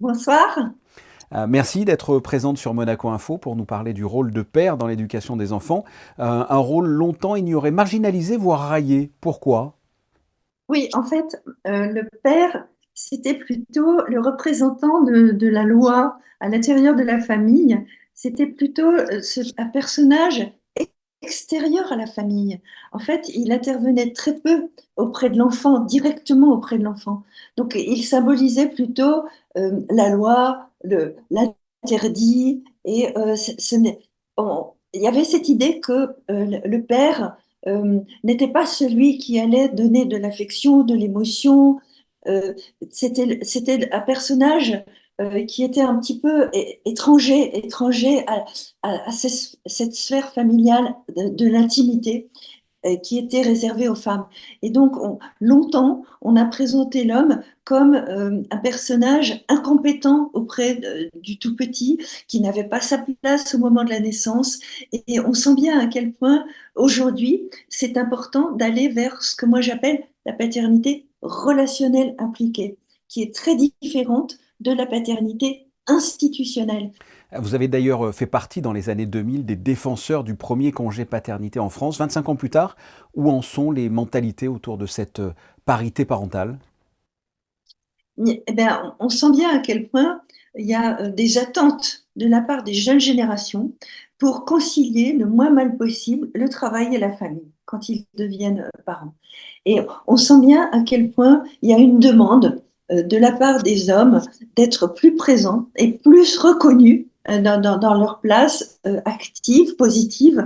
Bonsoir. Merci d'être présente sur Monaco Info pour nous parler du rôle de père dans l'éducation des enfants. Un rôle longtemps ignoré, marginalisé, voire raillé. Pourquoi? Oui, en fait, le père, c'était plutôt le représentant de la loi à l'intérieur de la famille. C'était plutôt un personnage extérieur à la famille. En fait, il intervenait très peu auprès de l'enfant, directement auprès de l'enfant. Donc, il symbolisait plutôt la loi, l'interdit, et il y avait cette idée que le père n'était pas celui qui allait donner de l'affection, de l'émotion. Euh, c'était un personnage qui était un petit peu étranger à cette sphère familiale de l'intimité qui était réservée aux femmes. Et donc, longtemps, on a présenté l'homme comme un personnage incompétent auprès du tout petit, qui n'avait pas sa place au moment de la naissance. Et on sent bien à quel point, aujourd'hui, c'est important d'aller vers ce que moi j'appelle la paternité relationnelle impliquée, qui est très différente de la paternité institutionnelle. Vous avez d'ailleurs fait partie dans les années 2000 des défenseurs du premier congé paternité en France. 25 ans plus tard, où en sont les mentalités autour de cette parité parentale? Eh ben, on sent bien à quel point il y a des attentes de la part des jeunes générations pour concilier le moins mal possible le travail et la famille quand ils deviennent parents. Et on sent bien à quel point il y a une demande de la part des hommes d'être plus présents et plus reconnus dans leur place active, positive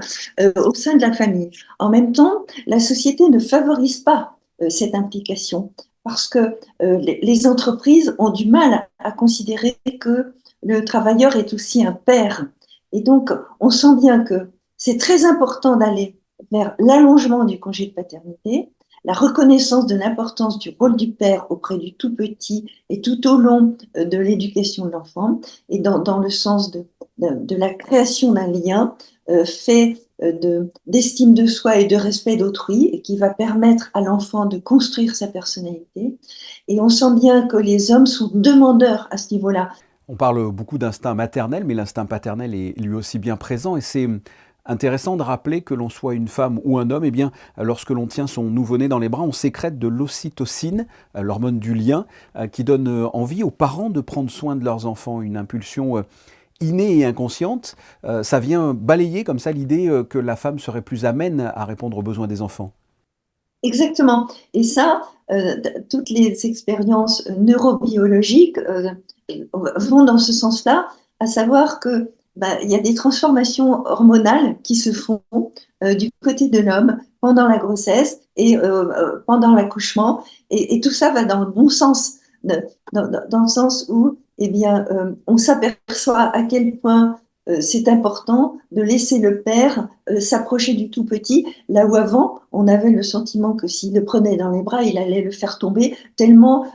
au sein de la famille. En même temps, la société ne favorise pas cette implication parce que les entreprises ont du mal à considérer que le travailleur est aussi un père. Et donc, on sent bien que c'est très important d'aller vers l'allongement du congé de paternité, la reconnaissance de l'importance du rôle du père auprès du tout petit et tout au long de l'éducation de l'enfant, et dans le sens de la création d'un lien fait d'estime de soi et de respect d'autrui, et qui va permettre à l'enfant de construire sa personnalité. Et on sent bien que les hommes sont demandeurs à ce niveau-là. On parle beaucoup d'instinct maternel, mais l'instinct paternel est lui aussi bien présent. Et c'est intéressant de rappeler que l'on soit une femme ou un homme, eh bien, lorsque l'on tient son nouveau-né dans les bras, on sécrète de l'ocytocine, l'hormone du lien, qui donne envie aux parents de prendre soin de leurs enfants, une impulsion innée et inconsciente. Ça vient balayer comme ça l'idée que la femme serait plus amène à répondre aux besoins des enfants. Exactement. Et ça, toutes les expériences neurobiologiques vont dans ce sens-là, à savoir que bah, il y a des transformations hormonales qui se font du côté de l'homme pendant la grossesse et pendant l'accouchement, et tout ça va dans le bon sens, dans le sens où, eh bien, on s'aperçoit à quel point c'est important de laisser le père s'approcher du tout petit, là où avant, on avait le sentiment que s'il le prenait dans les bras, il allait le faire tomber, tellement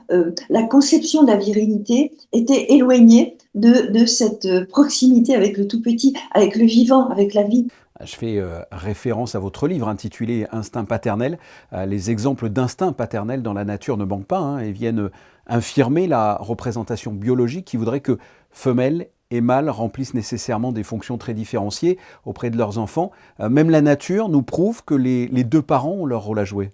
la conception de la virilité était éloignée de cette proximité avec le tout petit, avec le vivant, avec la vie. Je fais référence à votre livre intitulé Instinct paternel. Les exemples d'instinct paternel dans la nature ne manquent pas hein, et viennent infirmer la représentation biologique qui voudrait que femelles et mâles remplissent nécessairement des fonctions très différenciées auprès de leurs enfants. Même la nature nous prouve que les deux parents ont leur rôle à jouer.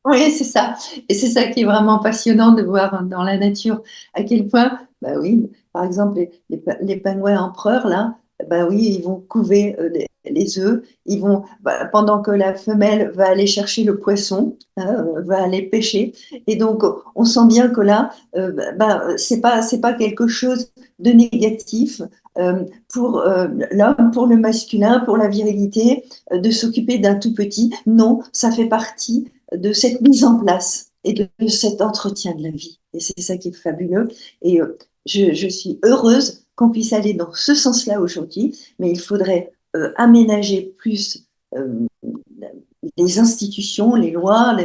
Oui, c'est ça. Et c'est ça qui est vraiment passionnant de voir dans la nature à quel point, bah oui, par exemple, les pingouins empereurs, là, bah oui, ils vont couver les œufs, ils vont, bah, pendant que la femelle va aller chercher le poisson, hein, va aller pêcher. Et donc, on sent bien que là, c'est pas quelque chose de négatif pour l'homme, pour le masculin, pour la virilité, de s'occuper d'un tout petit. Non, ça fait partie de cette mise en place et de cet entretien de la vie. Et c'est ça qui est fabuleux. Et je suis heureuse qu'on puisse aller dans ce sens-là aujourd'hui, mais il faudrait aménager plus les institutions, les lois,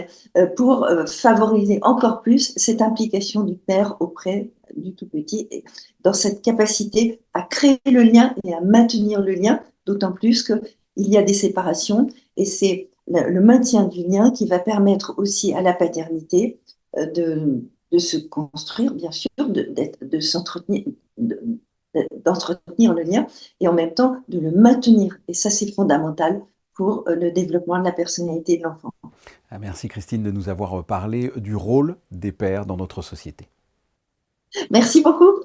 pour favoriser encore plus cette implication du père auprès du tout petit, et dans cette capacité à créer le lien et à maintenir le lien, d'autant plus qu'il y a des séparations, et c'est le maintien du lien qui va permettre aussi à la paternité de, de se construire, bien sûr, de s'entretenir, d'entretenir le lien et en même temps de le maintenir. Et ça, c'est fondamental pour le développement de la personnalité de l'enfant. Ah, merci Christine de nous avoir parlé du rôle des pères dans notre société. Merci beaucoup.